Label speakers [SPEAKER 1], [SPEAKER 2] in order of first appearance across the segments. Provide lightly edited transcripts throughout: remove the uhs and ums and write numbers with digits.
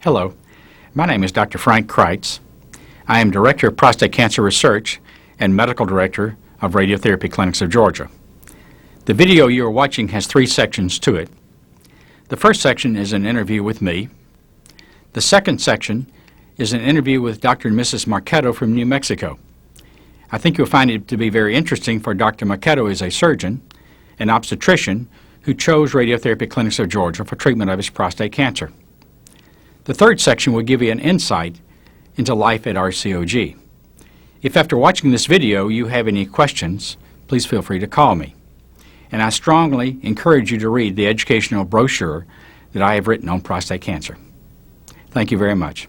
[SPEAKER 1] Hello, my name is Dr. Frank Kreitz. I am Director of Prostate Cancer Research and Medical Director of Radiotherapy Clinics of Georgia. The video you are watching has 3 sections to it. The first section is an interview with me. The second section is an interview with Dr. and Mrs. Marketo from New Mexico. I think you'll find it to be very interesting, for Dr. Marketo is a surgeon, an obstetrician, who chose Radiotherapy Clinics of Georgia for treatment of his prostate cancer. The third section will give you an insight into life at RCOG. If after watching this video you have any questions, please feel free to call me. And I strongly encourage you to read the educational brochure that I have written on prostate cancer. Thank you very much.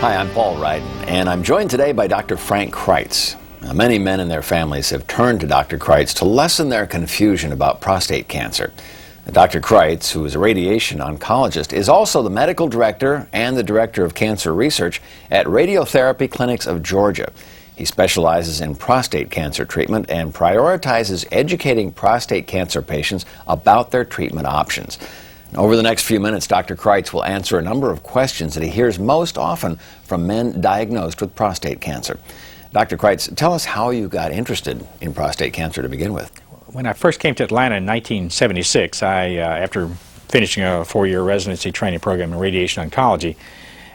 [SPEAKER 2] Hi, I'm Paul Ryden, and I'm joined today by Dr. Frank Kreitz. Now, many men and their families have turned to Dr. Kreitz to lessen their confusion about prostate cancer. Now, Dr. Kreitz, who is a radiation oncologist, is also the medical director and the director of cancer research at Radiotherapy Clinics of Georgia. He specializes in prostate cancer treatment and prioritizes educating prostate cancer patients about their treatment options. Over the next few minutes, Dr. Kreitz will answer a number of questions that he hears most often from men diagnosed with prostate cancer. Dr. Kreitz, tell us how you got interested in prostate cancer to begin with.
[SPEAKER 1] When I first came to Atlanta in 1976, after finishing a 4-year residency training program in radiation oncology,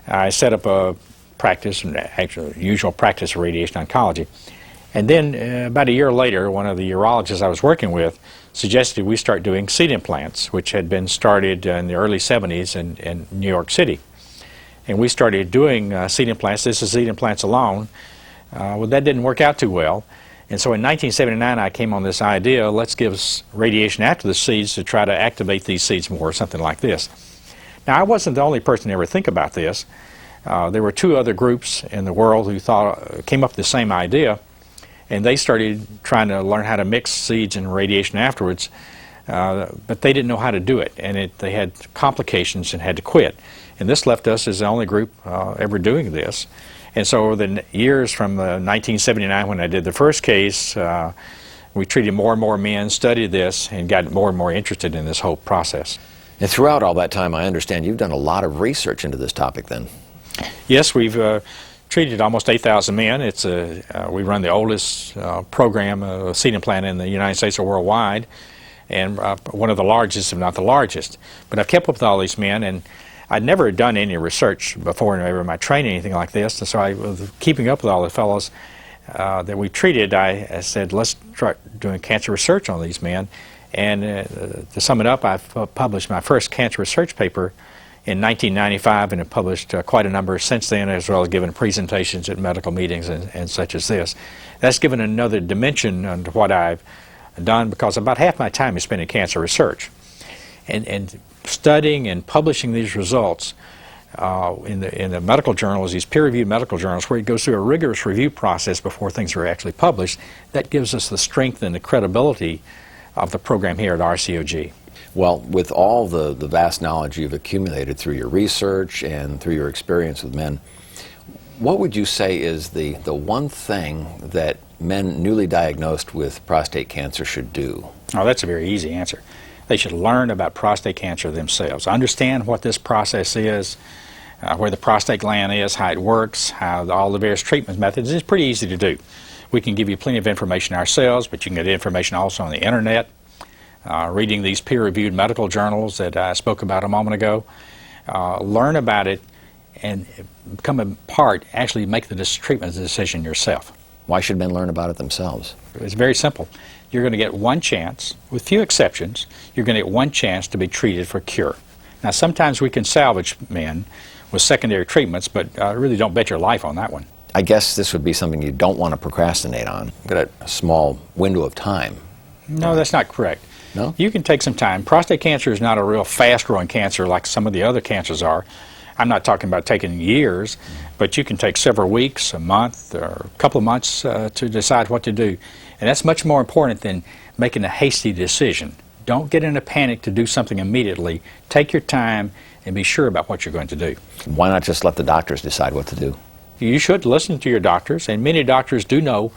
[SPEAKER 1] I set up a practice, actually usual practice of radiation oncology. And then about a year later, one of the urologists I was working with suggested we start doing seed implants, which had been started in the early 70s in New York City. And we started doing seed implants. This is seed implants alone. Well, that didn't work out too well. And so in 1979, I came on this idea, let's give radiation after the seeds to try to activate these seeds more, or something like this. Now, I wasn't the only person to ever think about this. There were 2 other groups in the world who came up with the same idea. And they started trying to learn how to mix seeds and radiation afterwards, but they didn't know how to do it, and they had complications and had to quit. And this left us as the only group ever doing this. And so over the years from 1979, when I did the first case, we treated more and more men, studied this, and got more and more interested in this whole process.
[SPEAKER 2] And throughout all that time, I understand you've done a lot of research into this topic then.
[SPEAKER 1] Yes, we've treated almost 8,000 men. We run the oldest program, seed implant in the United States or worldwide, and one of the largest, if not the largest. But I've kept up with all these men, and I'd never done any research before in my training, anything like this. And so I was keeping up with all the fellows that we treated. I said, let's start doing cancer research on these men. And to sum it up, I've published my first cancer research paper in 1995, and have published quite a number since then, as well as given presentations at medical meetings and such as this. That's given another dimension to what I've done, because about half my time is spent in cancer research. And studying and publishing these results in the medical journals, these peer-reviewed medical journals, where it goes through a rigorous review process before things are actually published, that gives us the strength and the credibility of the program here at RCOG.
[SPEAKER 2] Well, with all the vast knowledge you've accumulated through your research and through your experience with men, what would you say is the one thing that men newly diagnosed with prostate cancer should do?
[SPEAKER 1] Oh, that's a very easy answer. They should learn about prostate cancer themselves. Understand what this process is, where the prostate gland is, how it works, how all the various treatment methods. It's pretty easy to do. We can give you plenty of information ourselves, but you can get information also on the internet. Reading these peer-reviewed medical journals that I spoke about a moment ago. Learn about it and become a part, actually make the treatment decision yourself.
[SPEAKER 2] Why should men learn about it themselves?
[SPEAKER 1] It's very simple. You're going to get one chance, with few exceptions, you're going to get one chance to be treated for cure. Now, sometimes we can salvage men with secondary treatments, but really don't bet your life on that one.
[SPEAKER 2] I guess this would be something you don't want to procrastinate on. You've got a small window of time.
[SPEAKER 1] No, that's not correct.
[SPEAKER 2] No?
[SPEAKER 1] You can take some time. Prostate cancer is not a real fast-growing cancer like some of the other cancers are. I'm not talking about taking years, but you can take several weeks, a month, or a couple of months to decide what to do. And that's much more important than making a hasty decision. Don't get in a panic to do something immediately. Take your time and be sure about what you're going to do.
[SPEAKER 2] Why not just let the doctors decide what to do?
[SPEAKER 1] You should listen to your doctors, and many doctors do know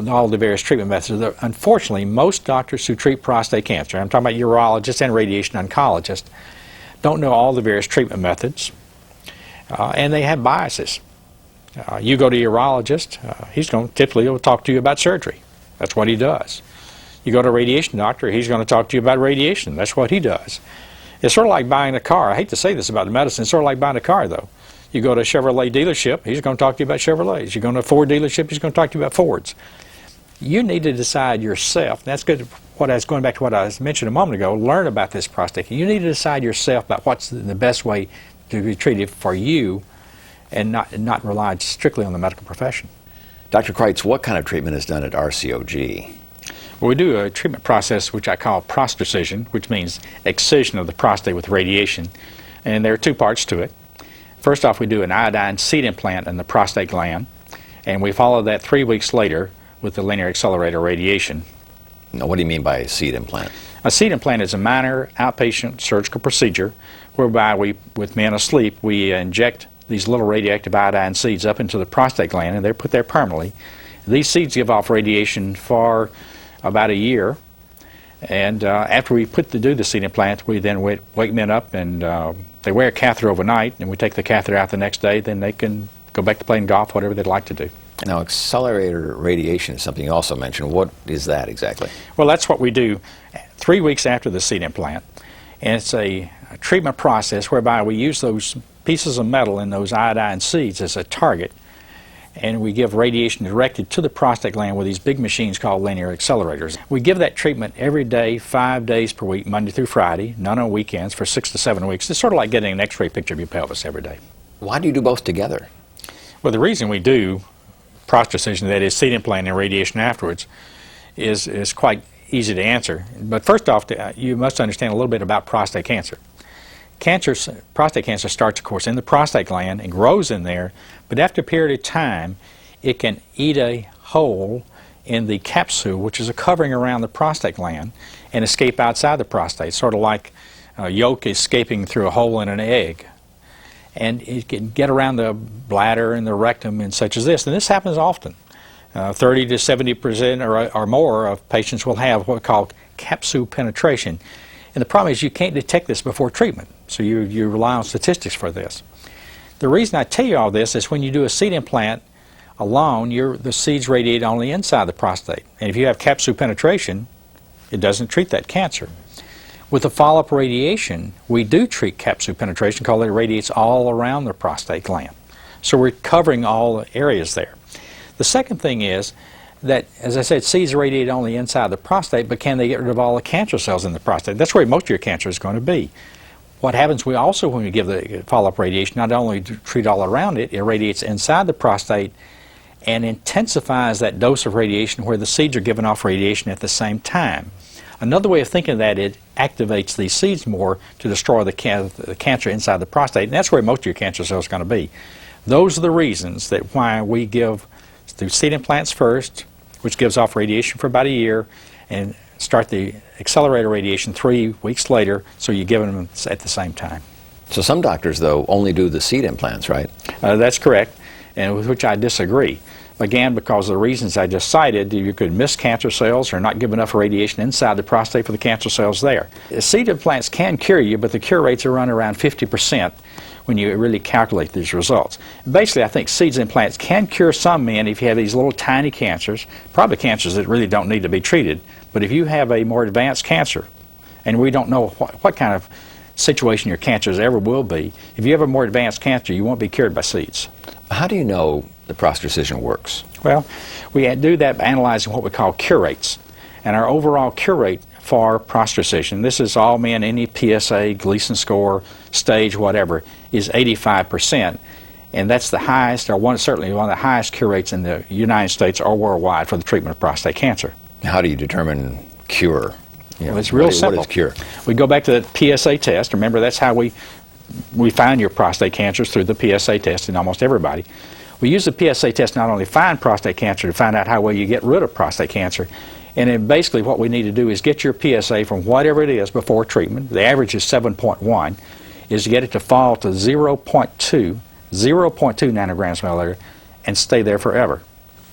[SPEAKER 1] all the various treatment methods. Unfortunately, most doctors who treat prostate cancer, I'm talking about urologists and radiation oncologists, don't know all the various treatment methods, and they have biases. You go to a urologist, he's going to typically talk to you about surgery. That's what he does. You go to a radiation doctor, he's going to talk to you about radiation. That's what he does. It's sort of like buying a car. I hate to say this about the medicine. It's sort of like buying a car, though. You go to a Chevrolet dealership, he's going to talk to you about Chevrolets. You go to a Ford dealership, he's going to talk to you about Fords. You need to decide yourself. That's good. Going back to what I mentioned a moment ago, learn about this prostate. You need to decide yourself about what's the best way to be treated for you, and not rely strictly on the medical profession.
[SPEAKER 2] Dr. Kreitz, what kind of treatment is done at RCOG?
[SPEAKER 1] Well, we do a treatment process which I call prostacision, which means excision of the prostate with radiation. And there are two parts to it. First off, we do an iodine seed implant in the prostate gland, and we follow that 3 weeks later with the linear accelerator radiation.
[SPEAKER 2] Now, what do you mean by a seed implant?
[SPEAKER 1] A seed implant is a minor outpatient surgical procedure whereby with men asleep, we inject these little radioactive iodine seeds up into the prostate gland, and they're put there permanently. These seeds give off radiation for about a year, and after we do the seed implant, we then wake men up, and they wear a catheter overnight, and we take the catheter out the next day. Then they can go back to playing golf, whatever they'd like to do.
[SPEAKER 2] Now, accelerator radiation is something you also mentioned. What is that exactly?
[SPEAKER 1] Well, that's what we do 3 weeks after the seed implant, and it's a treatment process whereby we use those pieces of metal in those iodine seeds as a target, and we give radiation directed to the prostate gland with these big machines called linear accelerators. We give that treatment every day, 5 days per week, Monday through Friday, none on weekends, for 6 to 7 weeks. It's sort of like getting an x-ray picture of your pelvis every day.
[SPEAKER 2] Why do you do both together?
[SPEAKER 1] Well, the reason we do prostacision, that is seed implant and radiation afterwards, is quite easy to answer. But first off, you must understand a little bit about prostate cancer. Prostate cancer starts, of course, in the prostate gland and grows in there, but after a period of time, it can eat a hole in the capsule, which is a covering around the prostate gland, and escape outside the prostate, sort of like yolk escaping through a hole in an egg. And it can get around the bladder and the rectum and such as this, and this happens often. 30 to 70% or more of patients will have what we call capsule penetration. And the problem is you can't detect this before treatment, so you rely on statistics for this. The reason I tell you all this is when you do a seed implant alone, the seeds radiate only inside the prostate. And if you have capsule penetration, it doesn't treat that cancer. With the follow-up radiation, we do treat capsule penetration because it radiates all around the prostate gland. So we're covering all the areas there. The second thing is that, as I said, seeds radiate only inside the prostate, but can they get rid of all the cancer cells in the prostate? That's where most of your cancer is going to be. What happens, when we give the follow-up radiation, not only to treat all around it, it radiates inside the prostate and intensifies that dose of radiation where the seeds are giving off radiation at the same time. Another way of thinking of that, it activates these seeds more to destroy the cancer inside the prostate, and that's where most of your cancer cells are going to be. Those are the reasons that why we give seed implants first, which gives off radiation for about a year, and start the accelerator radiation 3 weeks later, so you give them at the same time.
[SPEAKER 2] So some doctors, though, only do the seed implants, right?
[SPEAKER 1] That's correct, and with which I disagree. Again, because of the reasons I just cited, you could miss cancer cells or not give enough radiation inside the prostate for the cancer cells there. Seed implants can cure you, but the cure rates are around 50% when you really calculate these results. Basically, I think seed implants can cure some men if you have these little tiny cancers, probably cancers that really don't need to be treated. But if you have a more advanced cancer, and we don't know what kind of situation your cancers ever will be, if you have a more advanced cancer, you won't be cured by seeds.
[SPEAKER 2] How do you know the prostacision works?
[SPEAKER 1] Well, we do that by analyzing what we call cure rates. And our overall cure rate for prostacision, this is all men, any PSA, Gleason score, stage, whatever, is 85%. And that's the highest, or certainly one of the highest cure rates in the United States or worldwide for the treatment of prostate cancer.
[SPEAKER 2] How do you determine cure?
[SPEAKER 1] Well, it's real simple.
[SPEAKER 2] What is cure?
[SPEAKER 1] We go back to the PSA test. Remember, that's how we find your prostate cancers, through the PSA test in almost everybody. We use the PSA test not only to find prostate cancer, to find out how well you get rid of prostate cancer. And then basically what we need to do is get your PSA from whatever it is before treatment. The average is 7.1. is to get it to fall to 0.2 nanograms per milliliter and stay there forever.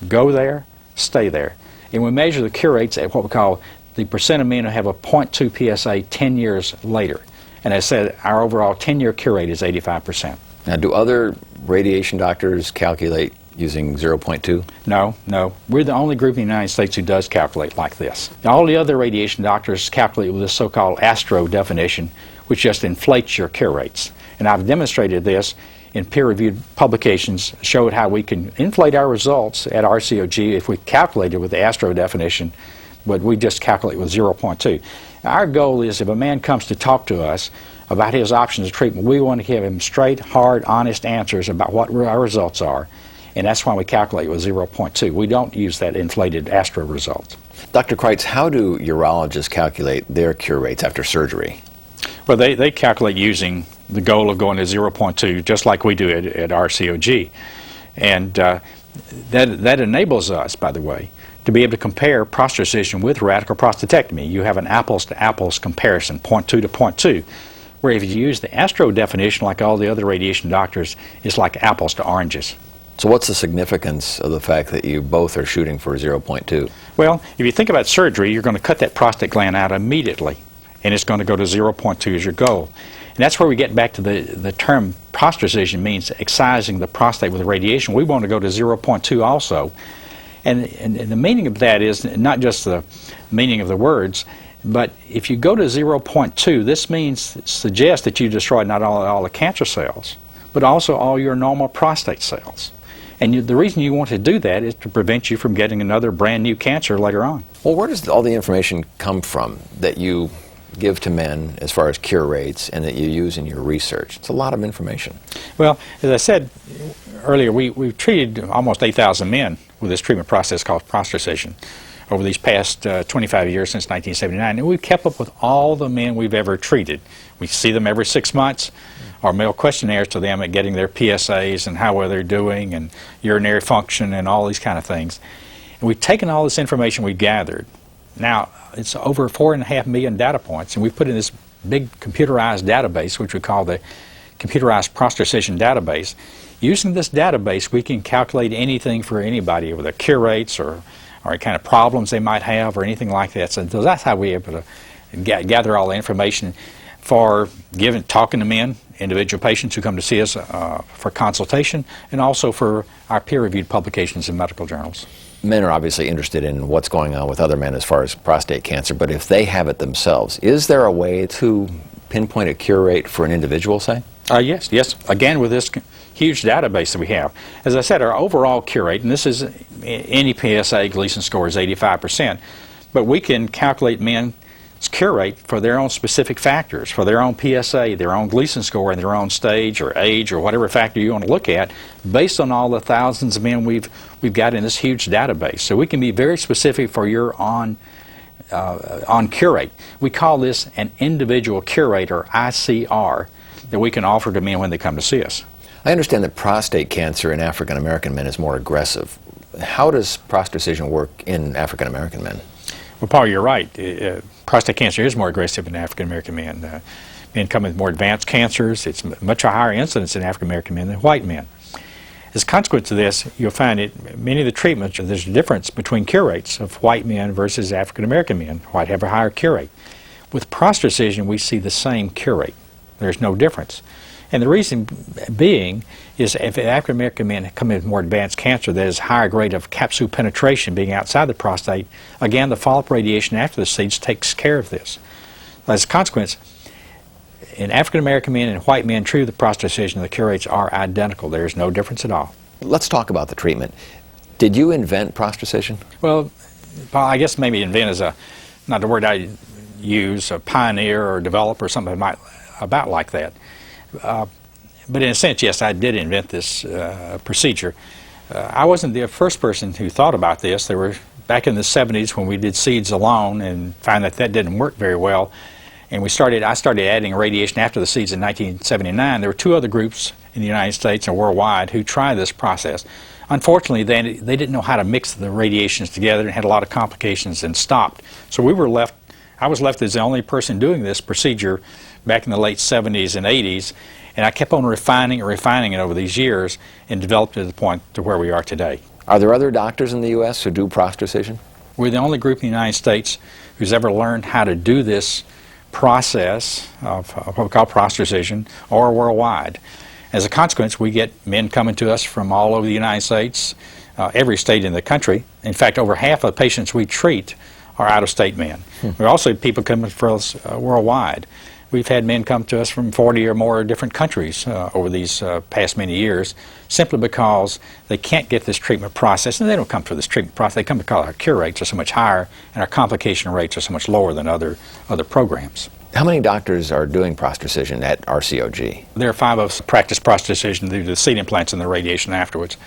[SPEAKER 1] Go there, stay there. And we measure the cure rates at what we call the percent of men who have a 0.2 PSA 10 years later. And as I said, our overall 10-year cure rate is 85%.
[SPEAKER 2] Now, do other radiation doctors calculate using 0.2?
[SPEAKER 1] No. We're the only group in the United States who does calculate like this. Now, all the other radiation doctors calculate with this so-called ASTRO definition, which just inflates your cure rates. And I've demonstrated this in peer-reviewed publications, showed how we can inflate our results at RCOG if we calculated with the ASTRO definition, but we just calculate with 0.2. Our goal is if a man comes to talk to us about his options of treatment, we want to give him straight, hard, honest answers about what our results are, and that's why we calculate with 0.2. We don't use that inflated ASTRO result.
[SPEAKER 2] Dr. Kreitz, how do urologists calculate their cure rates after surgery?
[SPEAKER 1] Well, they calculate using the goal of going to 0.2, just like we do at RCOG. And that enables us, by the way, to be able to compare prostatectomy with radical prostatectomy. You have an apples-to-apples comparison, 0.2 to 0.2, where if you use the ASTRO definition like all the other radiation doctors, it's like apples to oranges.
[SPEAKER 2] So what's the significance of the fact that you both are shooting for 0.2?
[SPEAKER 1] Well, if you think about surgery, you're going to cut that prostate gland out immediately, and it's going to go to 0.2 as your goal. And that's where we get back to the term prostatectomy means excising the prostate with radiation. We want to go to 0.2 also. And the meaning of that is not just the meaning of the words, but if you go to 0.2, this suggests that you destroyed not only all the cancer cells, but also all your normal prostate cells. And the reason you want to do that is to prevent you from getting another brand new cancer later on.
[SPEAKER 2] Well, where does all the information come from that you give to men as far as cure rates and that you use in your research? It's a lot of information.
[SPEAKER 1] Well, as I said earlier, we've treated almost 8,000 men with this treatment process called prostatectomy over these past 25 years since 1979, and we've kept up with all the men we've ever treated. We see them every 6 months. Our mail questionnaires to them at getting their PSAs and how well they're doing and urinary function and all these kind of things. And we've taken all this information we've gathered. Now, it's over 4.5 million data points, and we've put in this big computerized database, which we call the computerized prostatectomy database. Using this database, we can calculate anything for anybody with their cure rates or any kind of problems they might have or anything like that. So that's how we're able to gather all the information for talking to men, individual patients who come to see us for consultation, and also for our peer-reviewed publications in medical journals.
[SPEAKER 2] Men are obviously interested in what's going on with other men as far as prostate cancer, but if they have it themselves, is there a way to pinpoint a cure rate for an individual, say?
[SPEAKER 1] Yes. Again, with this huge database that we have. As I said, our overall cure rate, and this is any PSA Gleason score is 85%, but we can calculate men's cure rate for their own specific factors, for their own PSA, their own Gleason score, and their own stage or age or whatever factor you want to look at, based on all the thousands of men we've got in this huge database. So we can be very specific for your on cure rate. We call this an individual cure rate, or ICR, that we can offer to men when they come to see us.
[SPEAKER 2] I understand that prostate cancer in African American men is more aggressive. How does prostatectomy work in African American men?
[SPEAKER 1] Well, Paul, you're right. Prostate cancer is more aggressive in African American men. Men come with more advanced cancers. It's much higher incidence in African American men than white men. As a consequence of this, you'll find that many of the treatments, there's a difference between cure rates of white men versus African American men. White have a higher cure rate. With prostatectomy, we see the same cure rate. There's no difference. And the reason being is if African American men come in with more advanced cancer that is higher grade of capsule penetration being outside the prostate, again, the follow-up radiation after the seeds takes care of this. As a consequence, in African American men and white men treated with prostatectomy, the cure rates are identical. There is no difference at all.
[SPEAKER 2] Let's talk about the treatment. Did you invent prostatectomy?
[SPEAKER 1] Well, Paul, I guess maybe invent is not the word I use, a pioneer or developer or something about like that. But in a sense, yes, I did invent this procedure. I wasn't the first person who thought about this. There were, back in the 70s when we did seeds alone and found that didn't work very well, and I started adding radiation after the seeds in 1979. There were two other groups in the United States and worldwide who tried this process. Unfortunately, they didn't know how to mix the radiations together and had a lot of complications and stopped. So we were left I was left as the only person doing this procedure back in the late 70s and 80s, and I kept on refining and refining it over these years and developed it to the point to where we are today.
[SPEAKER 2] Are there other doctors in the U.S. who do prostaticision?
[SPEAKER 1] We're the only group in the United States who's ever learned how to do this process of what we call prostaticision, or worldwide. As a consequence, we get men coming to us from all over the United States, every state in the country. In fact, over half of the patients we treat are out-of-state men. We also have people coming for us worldwide. We've had men come to us from 40 or more different countries over these past many years, simply because they can't get this treatment process, and they don't come for this treatment process. They come because our cure rates are so much higher and our complication rates are so much lower than other programs.
[SPEAKER 2] How many doctors are doing prostaticision at RCOG?
[SPEAKER 1] There are 5 of us practice prostaticision, do the seed implants and the radiation afterwards.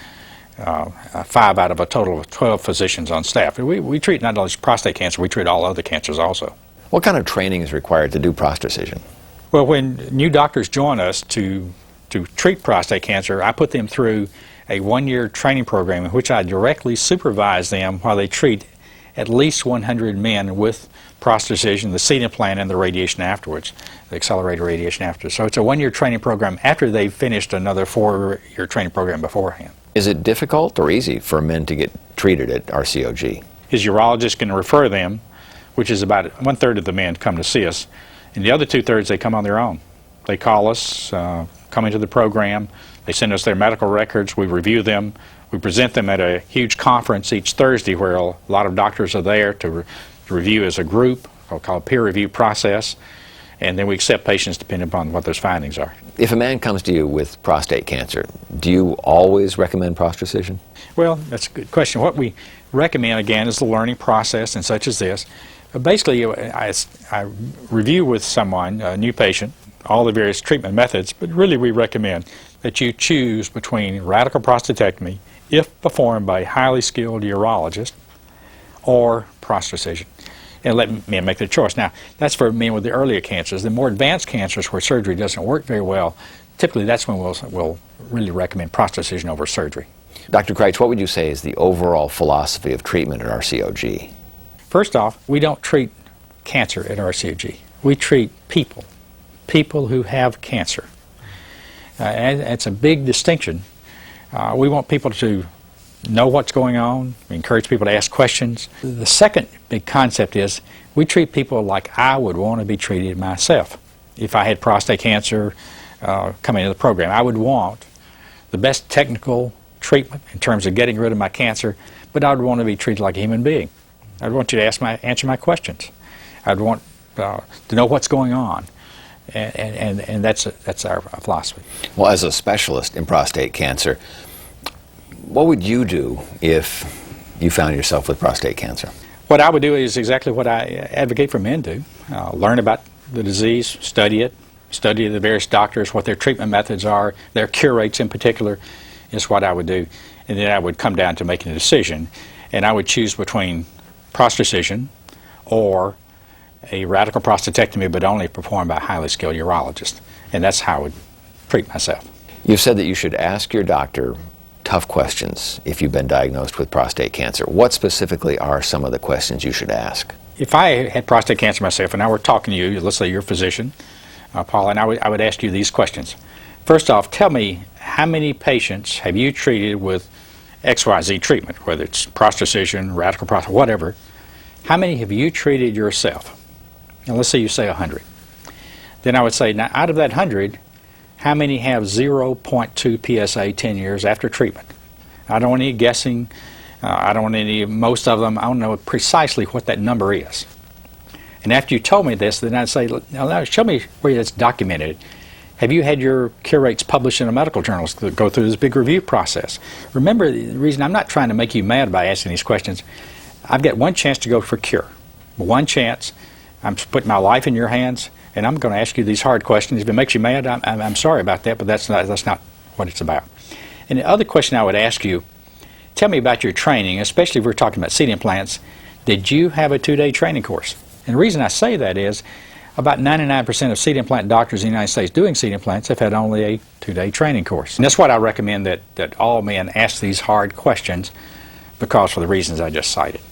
[SPEAKER 1] 5 out of a total of 12 physicians on staff. We treat not only prostate cancer, we treat all other cancers also.
[SPEAKER 2] What kind of training is required to do prostaticision?
[SPEAKER 1] Well, when new doctors join us to treat prostate cancer, I put them through a 1-year training program in which I directly supervise them while they treat at least 100 men with prostaticision, the seed implant, and the radiation afterwards, the accelerated radiation afterwards. So it's a 1-year training program after they've finished another 4-year training program beforehand.
[SPEAKER 2] Is it difficult or easy for men to get treated at RCOG?
[SPEAKER 1] His urologist can refer them, which is about 1/3 of the men come to see us, and the other 2/3 they come on their own. They call us, come into the program, they send us their medical records, we review them, we present them at a huge conference each Thursday where a lot of doctors are there to review as a group, called a peer review process, and then we accept patients depending upon what those findings are.
[SPEAKER 2] If a man comes to you with prostate cancer, do you always recommend prostaticision?
[SPEAKER 1] Well, that's a good question. What we recommend, again, is the learning process and such as this. Basically, I review with someone, a new patient, all the various treatment methods, but really we recommend that you choose between radical prostatectomy, if performed by a highly skilled urologist, or prostaticision, and let men make their choice. Now, that's for men with the earlier cancers. The more advanced cancers where surgery doesn't work very well, typically that's when we'll really recommend prostaticision over surgery.
[SPEAKER 2] Dr. Kreitz, what would you say is the overall philosophy of treatment at RCOG?
[SPEAKER 1] First off, we don't treat cancer at RCOG. We treat people who have cancer. And it's a big distinction. We want people to know what's going on. We encourage people to ask questions. The second big concept is we treat people like I would want to be treated myself. If I had prostate cancer coming into the program, I would want the best technical treatment in terms of getting rid of my cancer, but I would want to be treated like a human being. I'd want you to answer my questions. I'd want to know what's going on, and that's our philosophy.
[SPEAKER 2] Well, as a specialist in prostate cancer, what would you do if you found yourself with prostate cancer? What
[SPEAKER 1] I would do is exactly what I advocate for men to learn about the disease, study it, study the various doctors, what their treatment methods are, their cure rates in particular, is what I would do. And then I would come down to making a decision, and I would choose between prostaticision or a radical prostatectomy, but only performed by a highly skilled urologist. And that's how I would treat myself.
[SPEAKER 2] You said that you should ask your doctor tough questions if you've been diagnosed with prostate cancer. What specifically are some of the questions you should ask?
[SPEAKER 1] If I had prostate cancer myself and I were talking to you, let's say you're a physician, Paul, and I would ask you these questions. First off, tell me, how many patients have you treated with XYZ treatment, whether it's prostaticision, radical prostate, whatever? How many have you treated yourself? And let's say you say 100. Then I would say, now out of that 100, how many have 0.2 PSA 10 years after treatment? I don't want any guessing. I don't want most of them. I want to know precisely what that number is. And after you told me this, then I'd say, now show me where that's documented. Have you had your cure rates published in a medical journal to go through this big review process? Remember, the reason I'm not trying to make you mad by asking these questions, I've got one chance to go for cure. One chance. I'm putting my life in your hands, and I'm going to ask you these hard questions. If it makes you mad, I'm sorry about that, but that's not what it's about. And the other question I would ask you, tell me about your training, especially if we're talking about seed implants. Did you have a 2-day training course? And the reason I say that is about 99% of seed implant doctors in the United States doing seed implants have had only a 2-day training course. And that's why I recommend that all men ask these hard questions, because for the reasons I just cited.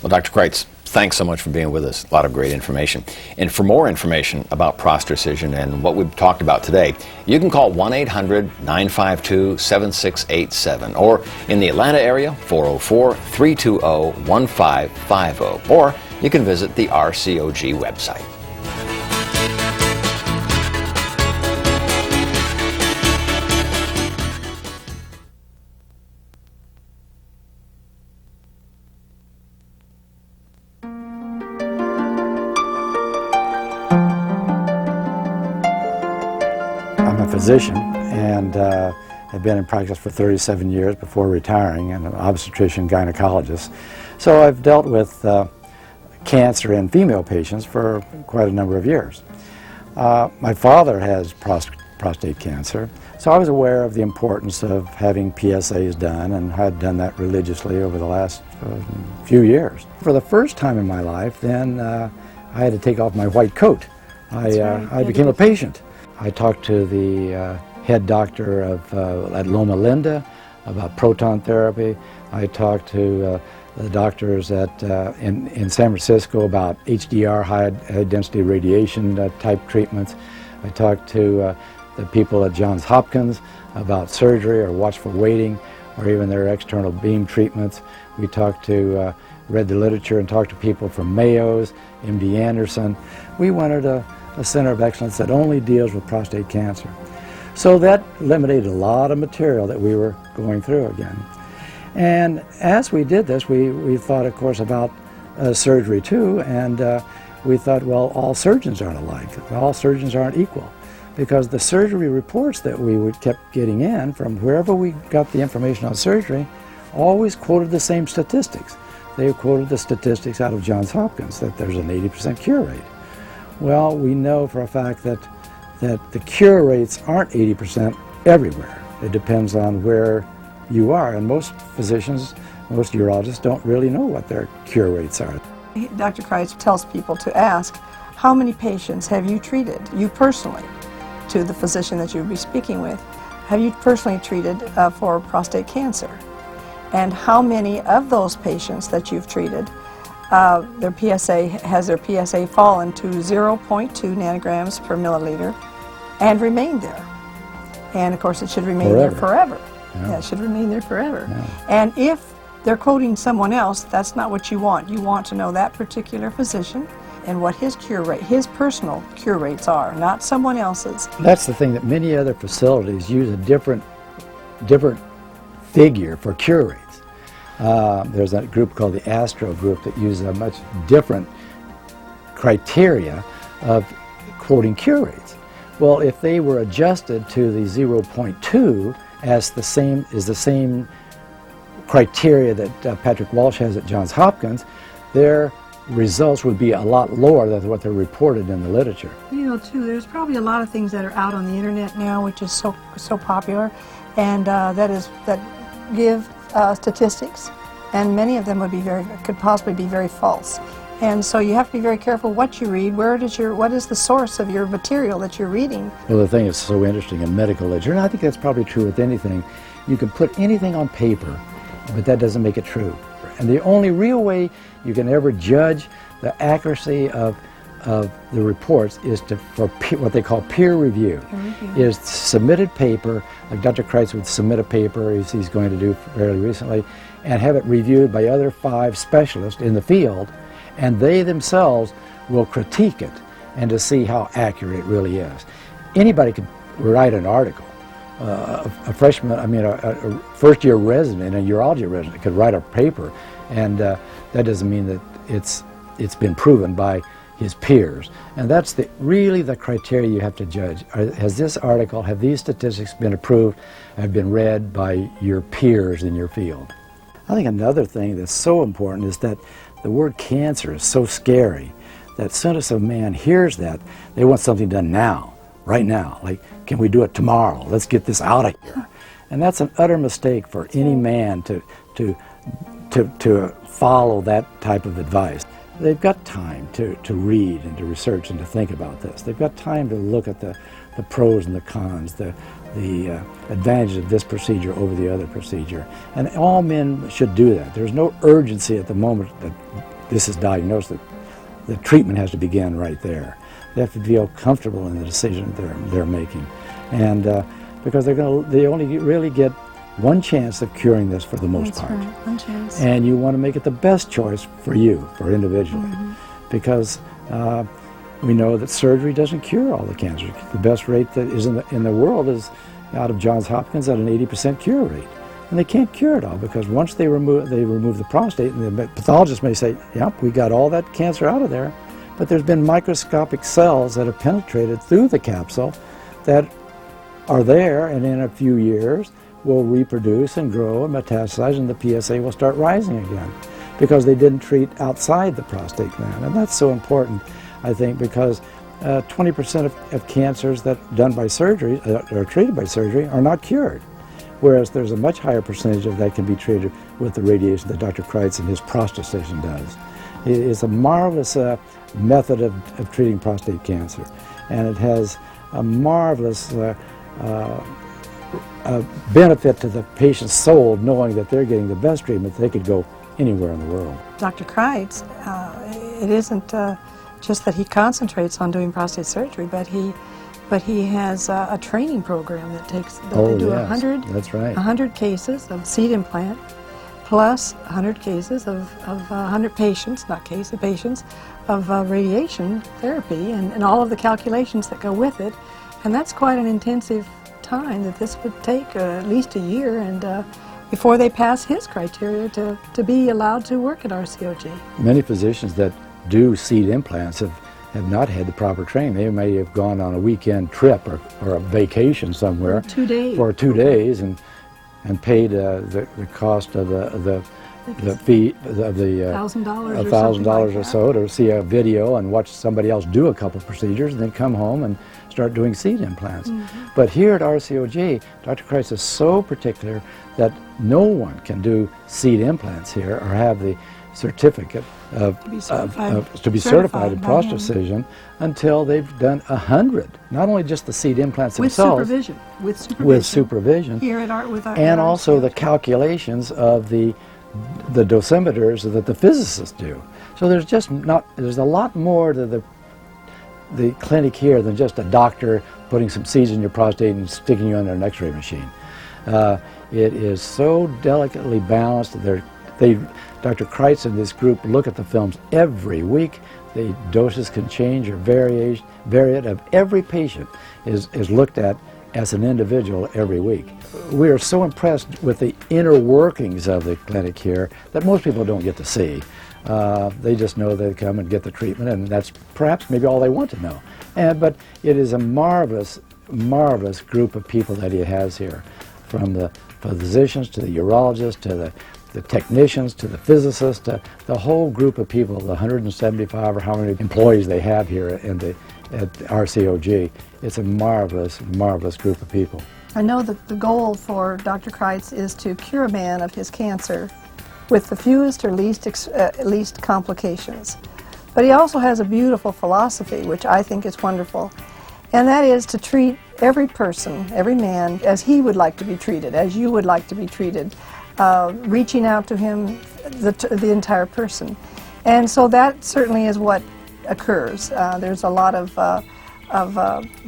[SPEAKER 2] Well, Dr. Kreitz, Thanks so much for being with us. A lot of great information. And for more information about Prostrecision and what we've talked about today, you can call 1-800-952-7687, or in the Atlanta area, 404-320-1550, or you can visit the RCOG website.
[SPEAKER 3] I'm a physician and have been in practice for 37 years before retiring, and an obstetrician gynecologist. So I've dealt with cancer in female patients for quite a number of years. My father has prostate cancer, so I was aware of the importance of having PSAs done, and had done that religiously over the last few years. For the first time in my life, then I had to take off my white coat. I became a patient. I talked to the head doctor at Loma Linda about proton therapy. I talked to the doctors in San Francisco about HDR, high-density radiation type treatments. I talked to the people at Johns Hopkins about surgery or watchful waiting, or even their external beam treatments. We talked to, read the literature and talked to people from Mayo's, MD Anderson. We wanted a center of excellence that only deals with prostate cancer. So that eliminated a lot of material that we were going through again. And as we did this, we thought, of course, about surgery too, and we thought, well, all surgeons aren't alike. All surgeons aren't equal, because the surgery reports that we kept getting in from wherever we got the information on surgery always quoted the same statistics. They quoted the statistics out of Johns Hopkins, that there's an 80% cure rate. Well, we know for a fact that the cure rates aren't 80% everywhere. It depends on where you are, and most physicians, most urologists don't really know what their cure rates are.
[SPEAKER 4] Dr. Kreitz tells people to ask, how many patients have you treated, you personally, to the physician that you'll be speaking with, have you personally treated for prostate cancer? And how many of those patients that you've treated, their PSA fallen to 0.2 nanograms per milliliter and remained there? And of course it should remain there forever. Yeah, it should remain there forever. Yeah. And if they're quoting someone else, that's not what you want. You want to know that particular physician and what his cure rate, his personal cure rates are, not someone else's.
[SPEAKER 3] That's the thing, that many other facilities use a different figure for cure rates. There's a group called the Astro group that uses a much different criteria of quoting cure rates. Well, if they were adjusted to the 0.2 as the same criteria that Patrick Walsh has at Johns Hopkins, their results would be a lot lower than what they're reported in the literature.
[SPEAKER 4] You know, too, there's probably a lot of things that are out on the internet now, which is so popular, and that give statistics, and many of them could possibly be very false. And so you have to be very careful what you read. What is the source of your material that you're reading?
[SPEAKER 3] Well, the thing is so interesting in medical literature, and I think that's probably true with anything. You can put anything on paper, but that doesn't make it true. And the only real way you can ever judge the accuracy of the reports is for what they call peer review. Is submitted paper, like Dr. Kreitz would submit a paper he's going to do fairly recently, and have it reviewed by other 5 specialists in the field, and they themselves will critique it and to see how accurate it really is. Anybody could write an article. A first-year resident, a urology resident, could write a paper, and that doesn't mean that it's been proven by his peers. And that's really the criteria you have to judge. Has this article, have these statistics been approved, have been read by your peers in your field? I think another thing that's so important is that the word cancer is so scary that as soon as a man hears that, they want something done now, right now. Like, can we do it tomorrow? Let's get this out of here. And that's an utter mistake for any man to follow that type of advice. They've got time to read and to research and to think about this. They've got time to look at the pros and the cons, the advantages of this procedure over the other procedure. And all men should do that. There's no urgency at the moment this is diagnosed, the treatment has to begin right there. They have to feel comfortable in the decision they're making, and because they only really get one chance of curing this for the most part.
[SPEAKER 4] That's right, one chance.
[SPEAKER 3] And you want to make it the best choice for you, for individually, because we know that surgery doesn't cure all the cancers. The best rate that is in the world is out of Johns Hopkins at an 80% cure rate. And they can't cure it all, because once they remove the prostate, and the pathologist may say, yep, we got all that cancer out of there, but there's been microscopic cells that have penetrated through the capsule that are there, and in a few years will reproduce and grow and metastasize, and the PSA will start rising again, because they didn't treat outside the prostate gland. And that's so important, I think, because 20% of cancers that done by surgery, or treated by surgery, are not cured. Whereas there's a much higher percentage of that can be treated with the radiation that Dr. Kreitz and his prostate does. It's a marvelous method of treating prostate cancer, and it has a marvelous benefit to the patient's soul, knowing that they're getting the best treatment. They could go anywhere in the world.
[SPEAKER 4] Dr. Kreitz, it isn't just that he concentrates on doing prostate surgery, but he has a training program that takes they do 100.
[SPEAKER 3] That's right.
[SPEAKER 4] 100 cases of seed implant, plus 100 cases of 100 patients, not cases, patients of radiation therapy, and all of the calculations that go with it, and that's quite an intensive time that this would take, at least a year, and before they pass his criteria to be allowed to work at RCOG.
[SPEAKER 3] Many physicians that do seed implants have not had the proper training. They may have gone on a weekend trip or a vacation somewhere for 2 days and paid the cost of the fee of the $1,000 or so to see a video and watch somebody else do a couple procedures, and then come home and start doing seed implants. But here at RCOG, Dr. Kreitz is so particular that no one can do seed implants here or have the certificate to be certified in prostate until they've done 100. Not only just the seed implants themselves, with supervision,
[SPEAKER 4] here at with our
[SPEAKER 3] and also the calculations of the dosimeters that the physicists do. So there's a lot more to the clinic here than just a doctor putting some seeds in your prostate and sticking you under an X-ray machine. It is so delicately balanced. Dr. Kreitz and this group look at the films every week. The doses can change or vary it. Of every patient is looked at as an individual every week. We are so impressed with the inner workings of the clinic here that most people don't get to see. They just know they come and get the treatment, and that's perhaps maybe all they want to know. But it is a marvelous, marvelous group of people that he has here, from the physicians to the urologists to the technicians to the physicists, to the whole group of people, the 175 or how many employees they have here at RCOG. It's a marvelous, marvelous group of people.
[SPEAKER 4] I know that the goal for Dr. Kreitz is to cure a man of his cancer with the fewest or least complications. But he also has a beautiful philosophy, which I think is wonderful, and that is to treat every person, every man, as he would like to be treated, as you would like to be treated, reaching out to him, the entire person. And so that certainly is what occurs. There's a lot of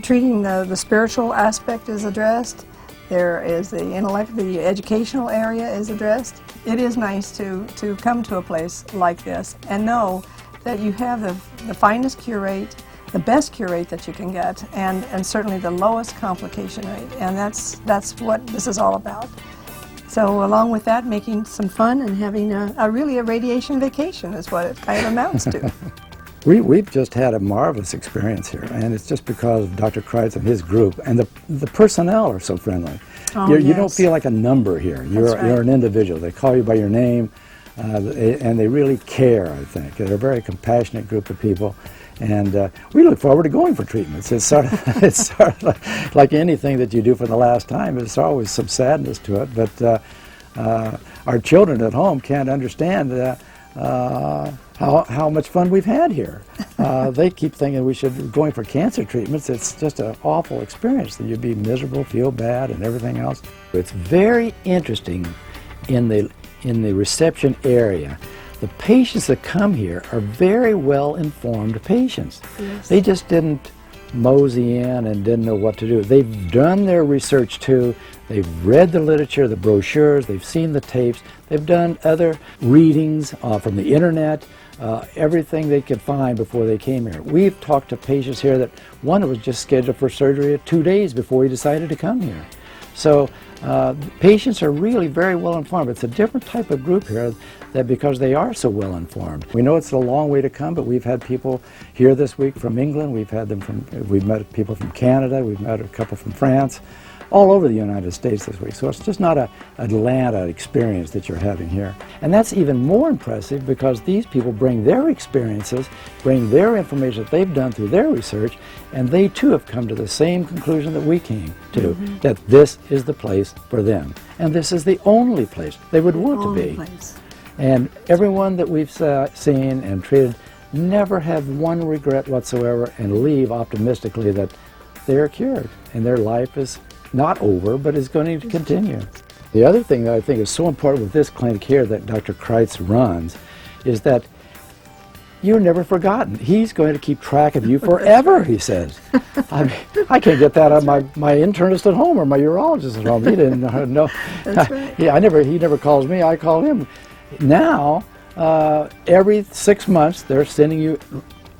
[SPEAKER 4] treating the spiritual aspect is addressed. There is the educational area is addressed. It is nice to come to a place like this and know that you have the finest cure rate, the best cure rate that you can get, and certainly the lowest complication rate. And that's what this is all about. So along with that, making some fun and having really a radiation vacation is what it kind of amounts to.
[SPEAKER 3] We've just had a marvelous experience here, and it's just because of Dr. Kreitz and his group, and the personnel are so friendly.
[SPEAKER 4] Oh,
[SPEAKER 3] You don't feel like a number here. You're an individual. They call you by your name, and they really care, I think. They're a very compassionate group of people, and we look forward to going for treatments. It's sort of like anything that you do for the last time. There's always some sadness to it, but our children at home can't understand how much fun we've had here. They keep thinking we should be going for cancer treatments. It's just an awful experience that you'd be miserable, feel bad, and everything else. It's very interesting in the reception area the patients that come here are very well informed patients.
[SPEAKER 4] Yes.
[SPEAKER 3] They just didn't mosey in and didn't know what to do. They've done their research too. They've read the literature, the brochures, they've seen the tapes, they've done other readings from the internet, everything they could find before they came here. We've talked to patients here that one was just scheduled for surgery 2 days before he decided to come here. So patients are really very well informed. It's a different type of group here that because they are so well informed. We know it's a long way to come, but we've had people here this week from England, we've met people from Canada, we've met a couple from France, all over the United States this week. So it's just not an Atlanta experience that you're having here. And that's even more impressive because these people bring their experiences, bring their information that they've done through their research, and they too have come to the same conclusion that we came to, that this is the place for them. And this is the only place they would want to be. And everyone that we've seen and treated never have one regret whatsoever and leave optimistically that they are cured and their life is not over, but is going to continue. The other thing that I think is so important with this clinic here that Dr. Kreitz runs is that you're never forgotten. He's going to keep track of you forever, he says. I mean, I can't get that out of my internist at home or my urologist at home. He didn't know.
[SPEAKER 4] That's right.
[SPEAKER 3] Yeah, he never calls me, I call him. Now, every 6 months, they're sending you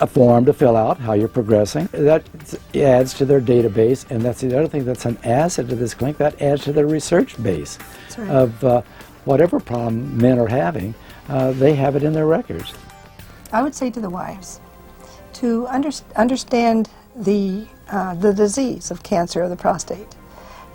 [SPEAKER 3] a form to fill out how you're progressing. That adds to their database, and that's the other thing that's an asset to this clinic. That adds to their research base of whatever problem men are having. They have it in their records.
[SPEAKER 4] I would say to the wives to understand the disease of cancer of the prostate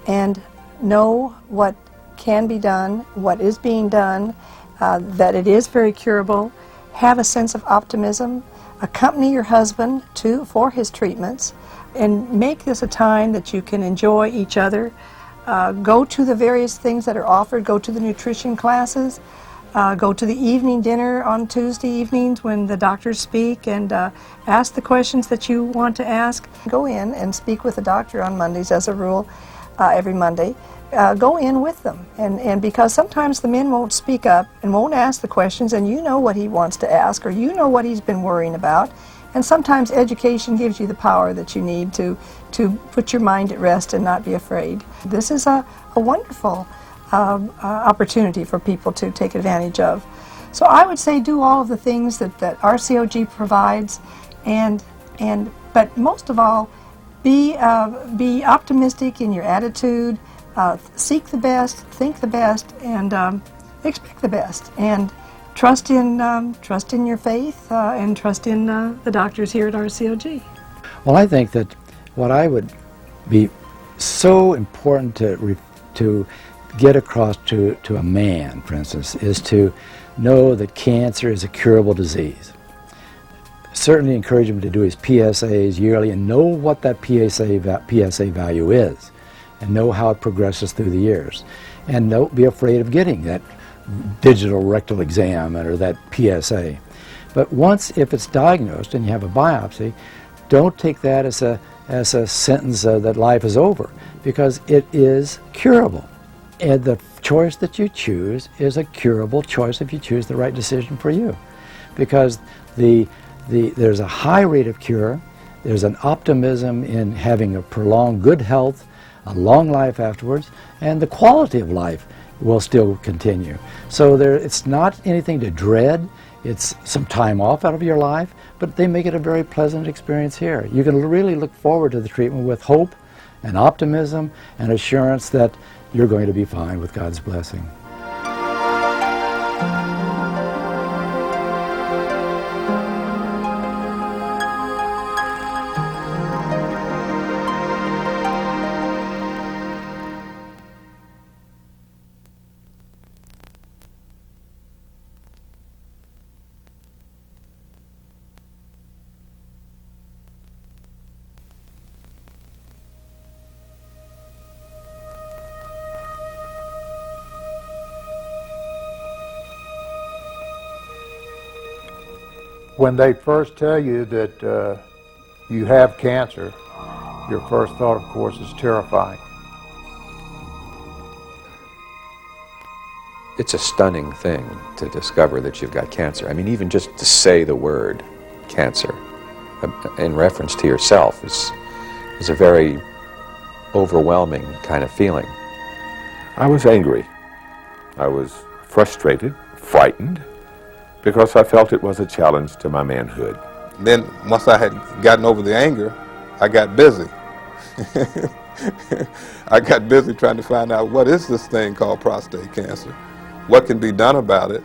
[SPEAKER 4] and know what can be done, what is being done, that it is very curable. Have a sense of optimism. Accompany your husband for his treatments and make this a time that you can enjoy each other. Go to the various things that are offered. Go to the nutrition classes. Go to the evening dinner on Tuesday evenings when the doctors speak and ask the questions that you want to ask. Go in and speak with the doctor on Mondays as a rule, every Monday. Go in with them, and because sometimes the men won't speak up and won't ask the questions, and you know what he wants to ask or you know what he's been worrying about, and sometimes education gives you the power that you need to put your mind at rest and not be afraid. This is a wonderful opportunity for people to take advantage of. So I would say do all of the things that RCOG provides, but most of all, be optimistic in your attitude. Seek the best, think the best, and expect the best. And trust in your faith and trust in the doctors here at RCOG.
[SPEAKER 3] Well, I think that what I would be so important to get across to a man, for instance, is to know that cancer is a curable disease. Certainly encourage him to do his PSAs yearly and know what that PSA value is, and know how it progresses through the years. And don't be afraid of getting that digital rectal exam or that PSA. But if it's diagnosed and you have a biopsy, don't take that as a sentence that life is over, because it is curable. And the choice that you choose is a curable choice if you choose the right decision for you. Because there's a high rate of cure, there's an optimism in having a prolonged good health, a long life afterwards, and the quality of life will still continue. So it's not anything to dread. It's some time off out of your life, but they make it a very pleasant experience here. You can really look forward to the treatment with hope and optimism and assurance that you're going to be fine with God's blessing.
[SPEAKER 5] When they first tell you that you have cancer, your first thought, of course, is terrifying.
[SPEAKER 6] it's a stunning thing to discover that you've got cancer. I mean, even just to say the word cancer in reference to yourself is a very overwhelming kind of feeling.
[SPEAKER 7] I was angry. I was frustrated, frightened, because I felt it was a challenge to my manhood.
[SPEAKER 8] Then once I had gotten over the anger, I got busy. I got busy trying to find out, what is this thing called prostate cancer? What can be done about it?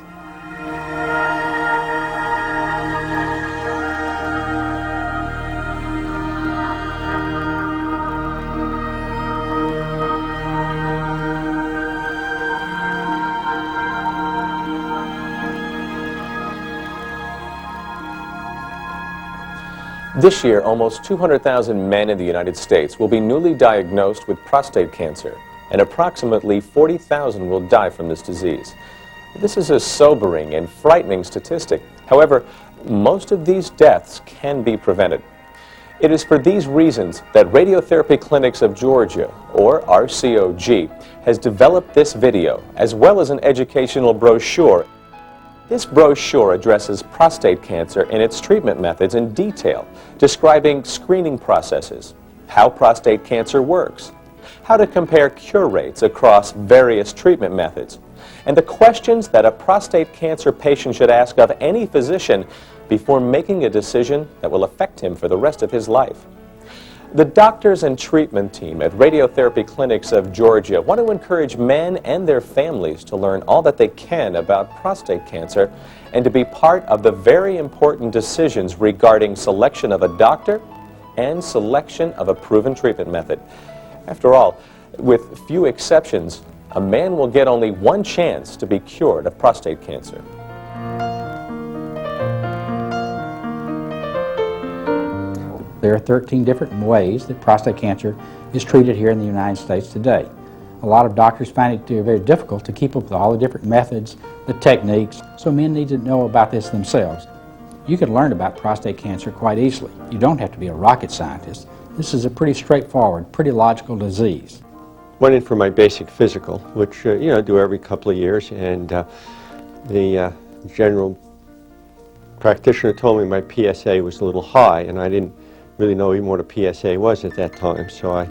[SPEAKER 9] This year, almost 200,000 men in the United States will be newly diagnosed with prostate cancer, and approximately 40,000 will die from this disease. This is a sobering and frightening statistic. However, most of these deaths can be prevented. It is for these reasons that Radiotherapy Clinics of Georgia, or RCOG, has developed this video, as well as an educational brochure. This brochure addresses prostate cancer and its treatment methods in detail, describing screening processes, how prostate cancer works, how to compare cure rates across various treatment methods, and the questions that a prostate cancer patient should ask of any physician before making a decision that will affect him for the rest of his life. The doctors and treatment team at Radiotherapy Clinics of Georgia want to encourage men and their families to learn all that they can about prostate cancer and to be part of the very important decisions regarding selection of a doctor and selection of a proven treatment method. After all, with few exceptions, a man will get only one chance to be cured of prostate cancer.
[SPEAKER 10] There are 13 different ways that prostate cancer is treated here in the United States today. A lot of doctors find it very difficult to keep up with all the different methods, the techniques, so men need to know about this themselves. You can learn about prostate cancer quite easily. You don't have to be a rocket scientist. This is a pretty straightforward, pretty logical disease.
[SPEAKER 11] Went in for my basic physical, which I do every couple of years, and the general practitioner told me my PSA was a little high, and I didn't really know even what a PSA was at that time, so I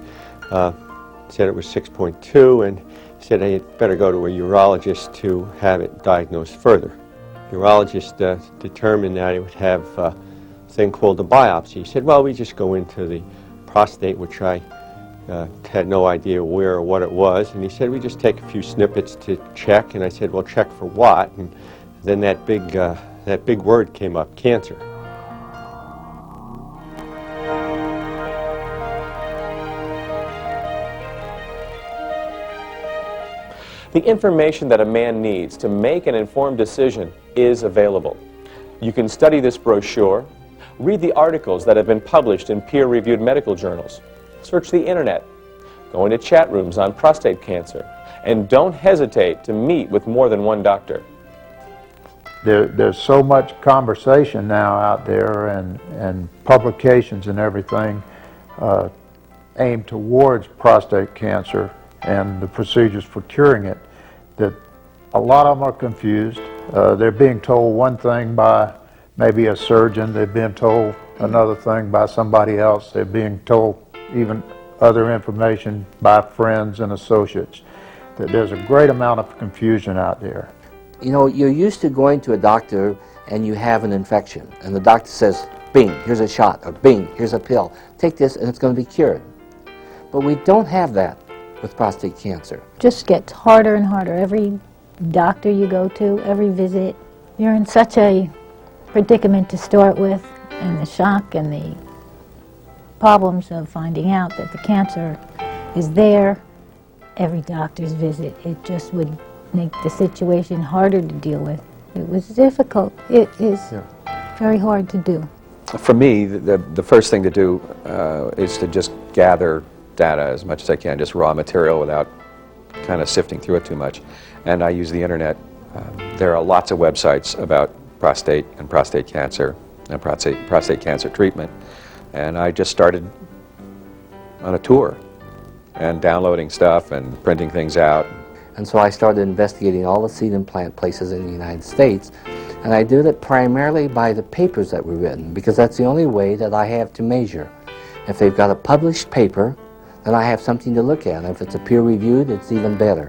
[SPEAKER 11] said it was 6.2 and said I better go to a urologist to have it diagnosed further. The urologist determined that I would have a thing called a biopsy. He said, well, we just go into the prostate, which I had no idea where or what it was, and he said we just take a few snippets to check, and I said, well, check for what? And then that big word came up, cancer.
[SPEAKER 9] The information that a man needs to make an informed decision is available. You can study this brochure, read the articles that have been published in peer-reviewed medical journals, search the internet, go into chat rooms on prostate cancer, and don't hesitate to meet with more than one doctor.
[SPEAKER 5] There's so much conversation now out there and publications and everything aimed towards prostate cancer and the procedures for curing it, that a lot of them are confused. They're being told one thing by maybe a surgeon, they're being told another thing by somebody else, they're being told even other information by friends and associates. That there's a great amount of confusion out there.
[SPEAKER 12] You know, you're used to going to a doctor and you have an infection, and the doctor says, bing, here's a shot, or bing, here's a pill. Take this and it's going to be cured. But we don't have that with prostate cancer.
[SPEAKER 13] Just gets harder and harder. Every doctor you go to, every visit, you're in such a predicament to start with, and the shock and the problems of finding out that the cancer is there. Every doctor's visit, it just would make the situation harder to deal with. It was difficult. It is very hard to do.
[SPEAKER 6] For me, the first thing to do is to just gather data as much as I can, just raw material without kind of sifting through it too much. And I use the internet. There are lots of websites about prostate and prostate cancer and prostate cancer treatment. And I just started on a tour and downloading stuff and printing things out.
[SPEAKER 12] And so I started investigating all the seed implant places in the United States, and I did it primarily by the papers that were written, because that's the only way that I have to measure. If they've got a published paper, then I have something to look at. And if it's a peer-reviewed, it's even better.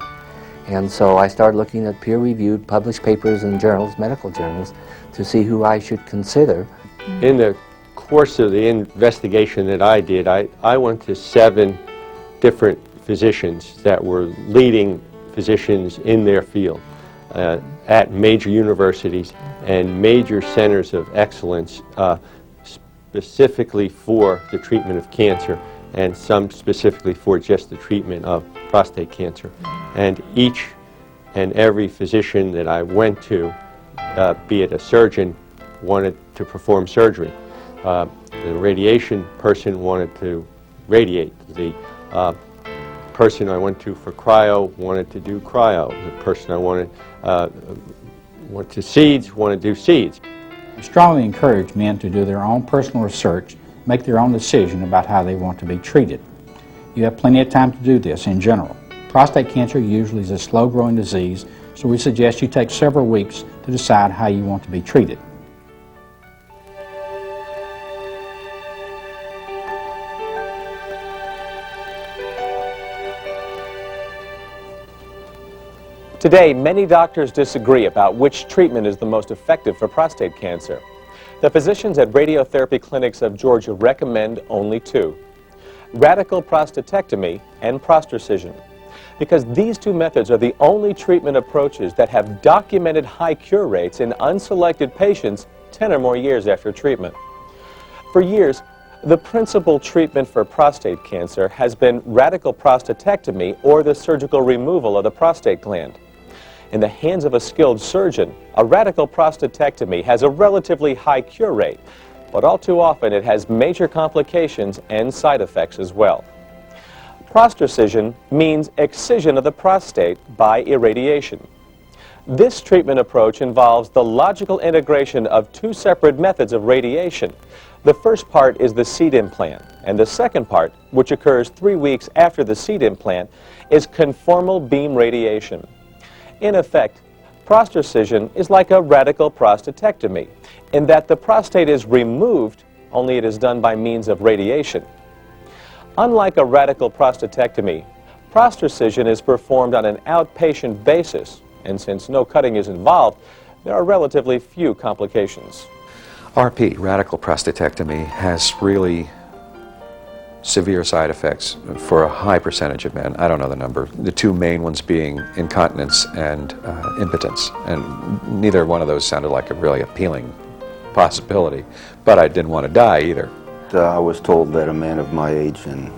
[SPEAKER 12] And so I started looking at peer-reviewed, published papers in journals, medical journals, to see who I should consider.
[SPEAKER 11] In the course of the investigation that I did, I went to 7 different physicians that were leading physicians in their field at major universities and major centers of excellence specifically for the treatment of cancer, and some specifically for just the treatment of prostate cancer. And each and every physician that I went to, be it a surgeon, wanted to perform surgery. The radiation person wanted to radiate. The person I went to for cryo wanted to do cryo. The person I went to seeds wanted to do seeds.
[SPEAKER 10] I strongly encourage men to do their own personal research, make their own decision about how they want to be treated. You have plenty of time to do this in general. Prostate cancer usually is a slow-growing disease, so we suggest you take several weeks to decide how you want to be treated.
[SPEAKER 9] Today, many doctors disagree about which treatment is the most effective for prostate cancer. The physicians at radiotherapy clinics of Georgia recommend only 2: radical prostatectomy and prostacision, because these 2 methods are the only treatment approaches that have documented high cure rates in unselected patients 10 or more years after treatment. For years, the principal treatment for prostate cancer has been radical prostatectomy, or the surgical removal of the prostate gland. In the hands of a skilled surgeon, a radical prostatectomy has a relatively high cure rate, but all too often it has major complications and side effects as well. Prostacision means excision of the prostate by irradiation. This treatment approach involves the logical integration of 2 separate methods of radiation. The first part is the seed implant, and the second part, which occurs 3 weeks after the seed implant, is conformal beam radiation. In effect, prostacision is like a radical prostatectomy, in that the prostate is removed, only it is done by means of radiation. Unlike a radical prostatectomy, prostacision is performed on an outpatient basis, and since no cutting is involved, there are relatively few complications.
[SPEAKER 6] RP, radical prostatectomy, has really severe side effects for a high percentage of men. I don't know the number. The 2 main ones being incontinence and impotence. And neither one of those sounded like a really appealing possibility, but I didn't want to die either.
[SPEAKER 14] I was told that a man of my age and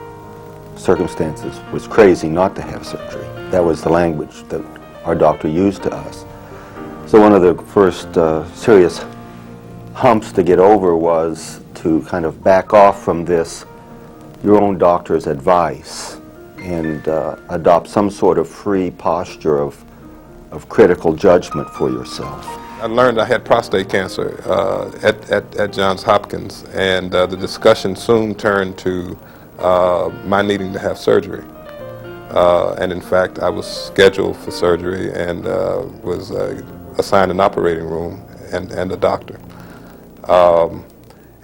[SPEAKER 14] circumstances was crazy not to have surgery. That was the language that our doctor used to us. So one of the first serious humps to get over was to kind of back off from this your own doctor's advice and adopt some sort of free posture of critical judgment for yourself.
[SPEAKER 8] I learned I had prostate cancer at Johns Hopkins, and the discussion soon turned to my needing to have surgery. And in fact, I was scheduled for surgery and was assigned an operating room and a doctor.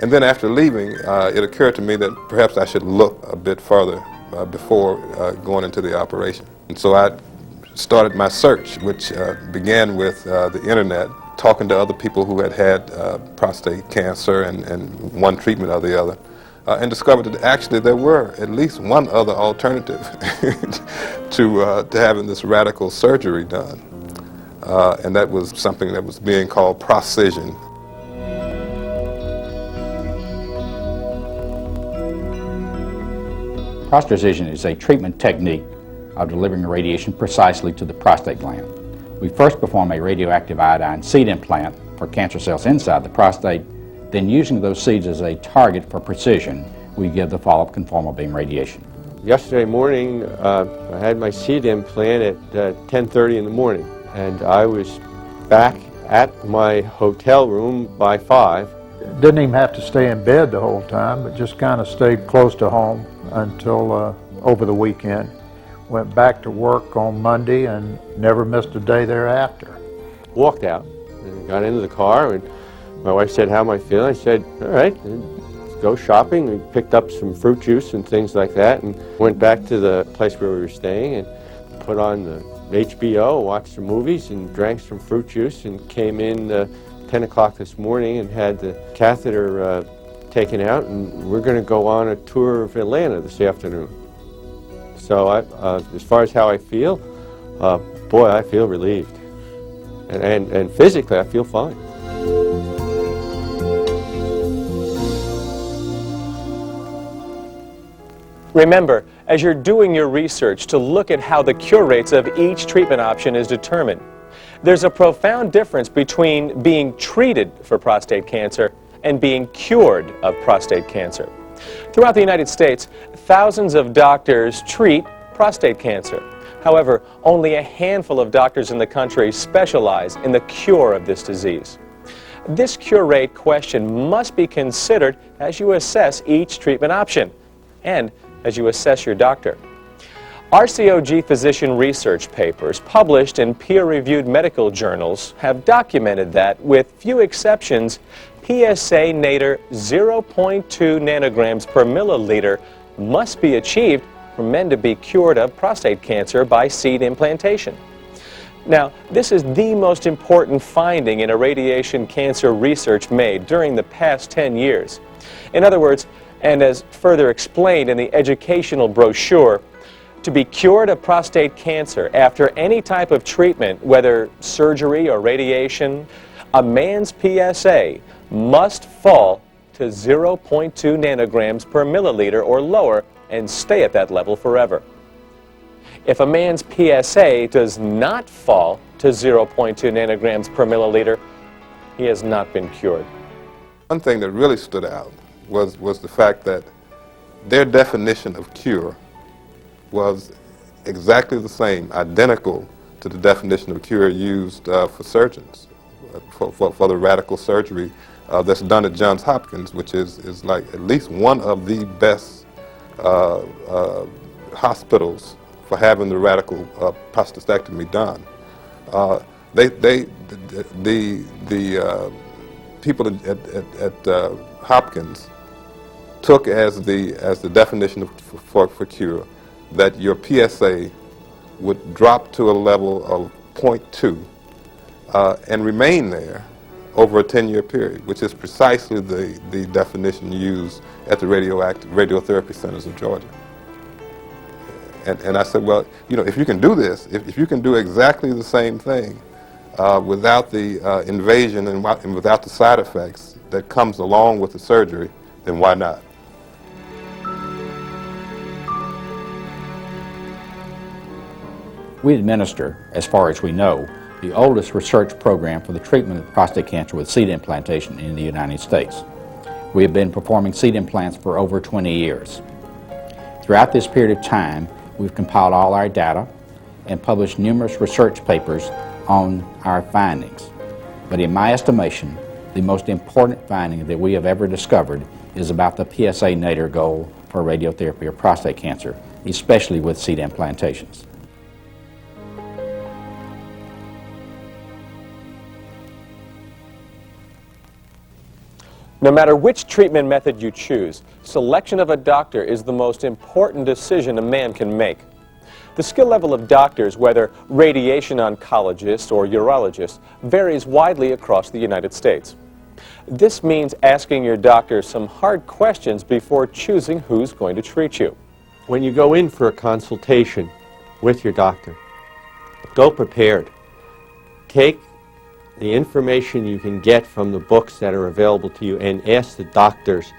[SPEAKER 8] And then after leaving, it occurred to me that perhaps I should look a bit further before going into the operation. And so I started my search, which began with the internet, talking to other people who had prostate cancer and one treatment or the other, and discovered that actually there were at least one other alternative to having this radical surgery done. And that was something that was being called prostacision.
[SPEAKER 10] Prostacision is a treatment technique of delivering radiation precisely to the prostate gland. We first perform a radioactive iodine seed implant for cancer cells inside the prostate, then using those seeds as a target for precision, we give the follow-up conformal beam radiation.
[SPEAKER 11] Yesterday morning, I had my seed implant at 10:30 in the morning, and I was back at my hotel room by 5.
[SPEAKER 5] Didn't even have to stay in bed the whole time, but just kind of stayed close to home until over the weekend, went back to work on Monday and never missed a day thereafter.
[SPEAKER 11] Walked out and got into the car, and my wife said, "How am I feeling?" I said, "All right, let's go shopping." We picked up some fruit juice and things like that, and went back to the place where we were staying and put on the HBO, watched some movies, and drank some fruit juice, and came in 10 o'clock this morning and had the catheter taken out, and we're going to go on a tour of Atlanta this afternoon. So as far as how I feel, boy, I feel relieved. And physically, I feel fine.
[SPEAKER 9] Remember, as you're doing your research, to look at how the cure rates of each treatment option is determined. There's a profound difference between being treated for prostate cancer and being cured of prostate cancer. Throughout the United States, thousands of doctors treat prostate cancer. However, only a handful of doctors in the country specialize in the cure of this disease. This cure rate question must be considered as you assess each treatment option and as you assess your doctor. RCOG physician research papers published in peer-reviewed medical journals have documented that, with few exceptions, PSA nadir 0.2 nanograms per milliliter must be achieved for men to be cured of prostate cancer by seed implantation. Now, this is the most important finding in irradiation cancer research made during the past 10 years. In other words, and as further explained in the educational brochure, to be cured of prostate cancer after any type of treatment, whether surgery or radiation, a man's PSA must fall to 0.2 nanograms per milliliter or lower and stay at that level forever. If a man's PSA does not fall to 0.2 nanograms per milliliter, he has not been cured.
[SPEAKER 8] One thing that really stood out was the fact that their definition of cure was exactly the same, identical to the definition of cure used for surgeons, for the radical surgery that's done at Johns Hopkins, which is like at least one of the best hospitals for having the radical prostatectomy done. The people at Hopkins took as the definition for cure that your PSA would drop to a level of 0.2 and remain there over a 10-year period, which is precisely the definition used at the radiotherapy centers of Georgia. And I said, well, you know, if you can do this, if you can do exactly the same thing without the invasion and without the side effects that comes along with the surgery, then why not?
[SPEAKER 10] We administer, as far as we know, the oldest research program for the treatment of prostate cancer with seed implantation in the United States. We have been performing seed implants for over 20 years. Throughout this period of time, we've compiled all our data and published numerous research papers on our findings. But in my estimation, the most important finding that we have ever discovered is about the PSA nadir goal for radiotherapy of prostate cancer, especially with seed implantations.
[SPEAKER 9] No matter which treatment method you choose, selection of a doctor is the most important decision a man can make. The skill level of doctors, whether radiation oncologists or urologists, varies widely across the United States. This means asking your doctor some hard questions before choosing who's going to treat you.
[SPEAKER 11] When you go in for a consultation with your doctor, go prepared. Take the information you can get from the books that are available to you and ask the doctors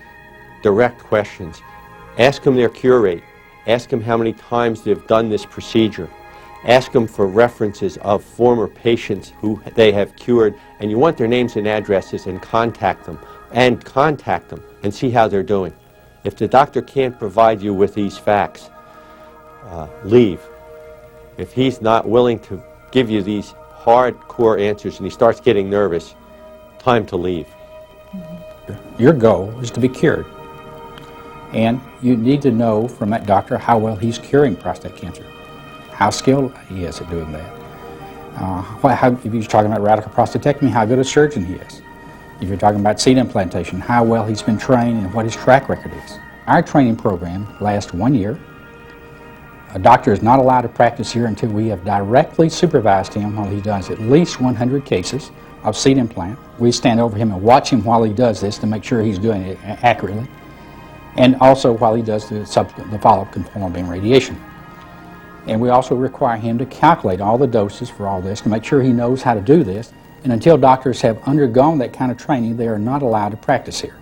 [SPEAKER 11] direct questions. Ask them their cure rate. Ask them how many times they've done this procedure. Ask them for references of former patients who they have cured, and you want their names and addresses and contact them and see how they're doing. If the doctor can't provide you with these facts, leave. If he's not willing to give you these hardcore answers and he starts getting nervous, time to leave.
[SPEAKER 10] Your goal is to be cured. And you need to know from that doctor how well he's curing prostate cancer. how skilled he is at doing that. If you're talking about radical prostatectomy, how good a surgeon he is. If you're talking about seed implantation, how well he's been trained and what his track record is. Our training program lasts 1 year. A doctor is not allowed to practice here until we have directly supervised him while he does at least 100 cases of seed implant. We stand over him and watch him while he does this to make sure he's doing it accurately, and also while he does the follow-up conformal beam radiation. And we also require him to calculate all the doses for all this to make sure he knows how to do this. And until doctors have undergone that kind of training, they are not allowed to practice here.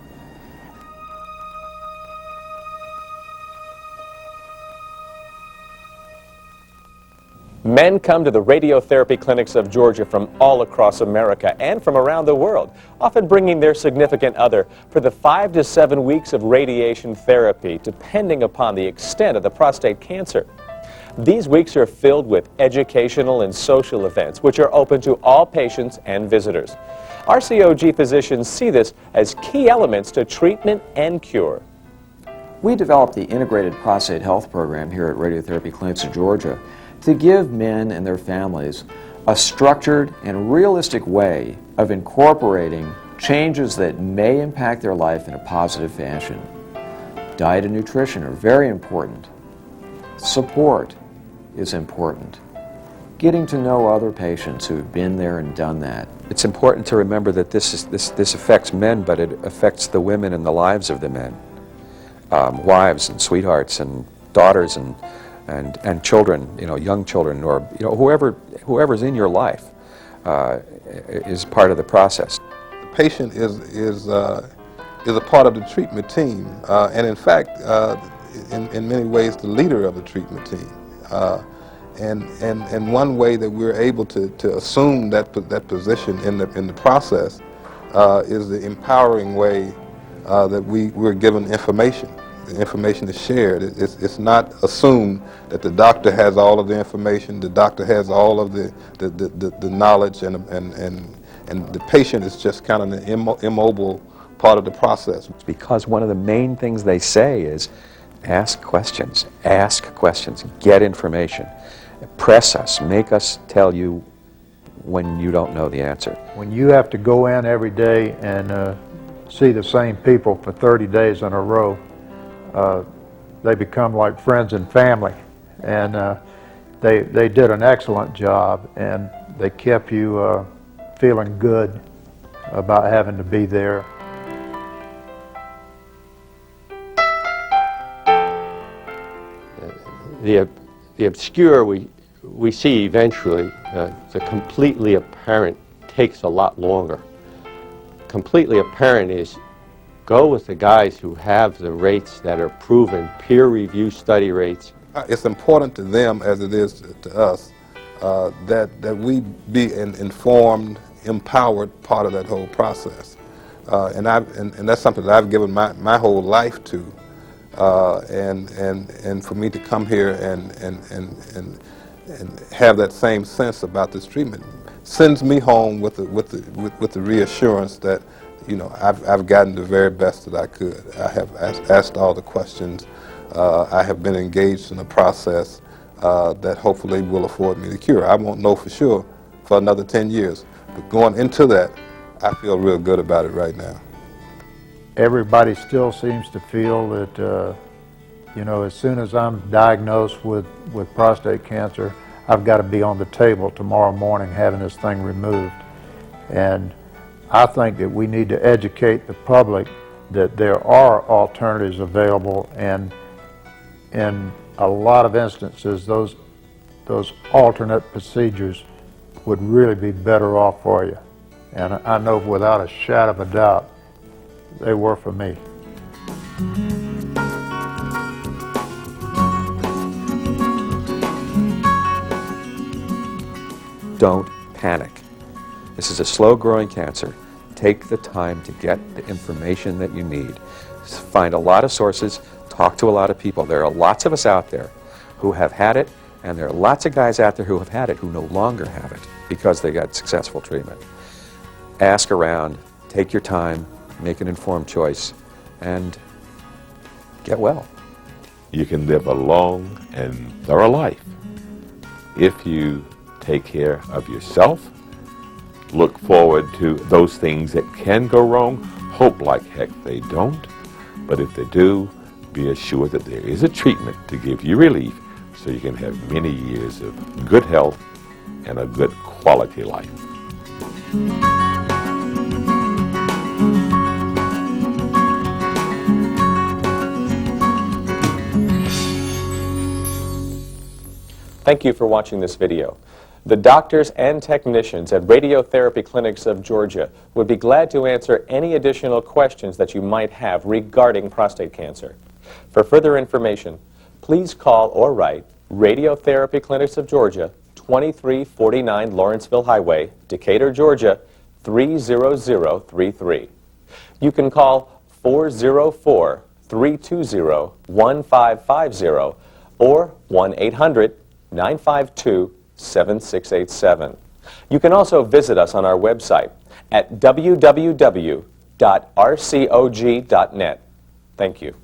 [SPEAKER 9] Men come to the radiotherapy clinics of Georgia from all across America and from around the world, often bringing their significant other for the 5 to 7 weeks of radiation therapy, depending upon the extent of the prostate cancer. These weeks are filled with educational and social events, which are open to all patients and visitors. RCOG physicians see this as key elements to treatment and cure.
[SPEAKER 15] We developed the Integrated Prostate Health Program here at Radiotherapy Clinics of Georgia to give men and their families a structured and realistic way of incorporating changes that may impact their life in a positive fashion. Diet and nutrition are very important. Support is important. Getting to know other patients who have been there and done that.
[SPEAKER 6] It's important to remember that this affects men, but it affects the women and the lives of the men. Wives and sweethearts and daughters and children, young children, or whoever's in your life is part of the process.
[SPEAKER 8] The patient is a part of the treatment team, and in fact, in many ways, the leader of the treatment team. And one way that we're able to assume that position in the process is the empowering way that we're given information. The information is shared. It's not assumed that the doctor has all of the information, the doctor has all of the knowledge, and the patient is just kind of an immobile part of the process.
[SPEAKER 6] Because one of the main things they say is ask questions, get information, press us, make us tell you when you don't know the answer.
[SPEAKER 5] When you have to go in every day and see the same people for 30 days in a row, they become like friends and family, and they did an excellent job, and they kept you feeling good about having to be there.
[SPEAKER 11] The obscure we see eventually. The completely apparent takes a lot longer. Completely apparent is go with the guys who have the rates that are proven, peer-reviewed study rates.
[SPEAKER 8] It's important to them as it is to us that we be an informed, empowered part of that whole process, and that's something that I've given my whole life to, and for me to come here and have that same sense about this treatment sends me home with the reassurance that I've gotten the very best that I could. I have asked all the questions. I have been engaged in a process that hopefully will afford me the cure. I won't know for sure for another 10 years, but going into that, I feel real good about it right now.
[SPEAKER 5] Everybody still seems to feel that, as soon as I'm diagnosed with prostate cancer, I've got to be on the table tomorrow morning having this thing removed. And I think that we need to educate the public that there are alternatives available, and in a lot of instances, those alternate procedures would really be better off for you. And I know without a shadow of a doubt, they were for me.
[SPEAKER 6] Don't panic. This is a slow-growing cancer. Take the time to get the information that you need. Find a lot of sources, talk to a lot of people. There are lots of us out there who have had it, and there are lots of guys out there who have had it who no longer have it because they got successful treatment. Ask around, take your time, make an informed choice, and get well.
[SPEAKER 7] You can live a long and thorough life if you take care of yourself, look forward to those things that can go wrong, hope like heck they don't, but if they do, be assured that there is a treatment to give you relief so you can have many years of good health and a good quality life.
[SPEAKER 9] Thank you for watching this video. The doctors and technicians at Radiotherapy Clinics of Georgia would be glad to answer any additional questions that you might have regarding prostate cancer. For further information, please call or write Radiotherapy Clinics of Georgia, 2349 Lawrenceville Highway, Decatur, Georgia, 30033. You can call 404-320-1550 or 1-800-952-7687. You can also visit us on our website at www.rcog.net. Thank you.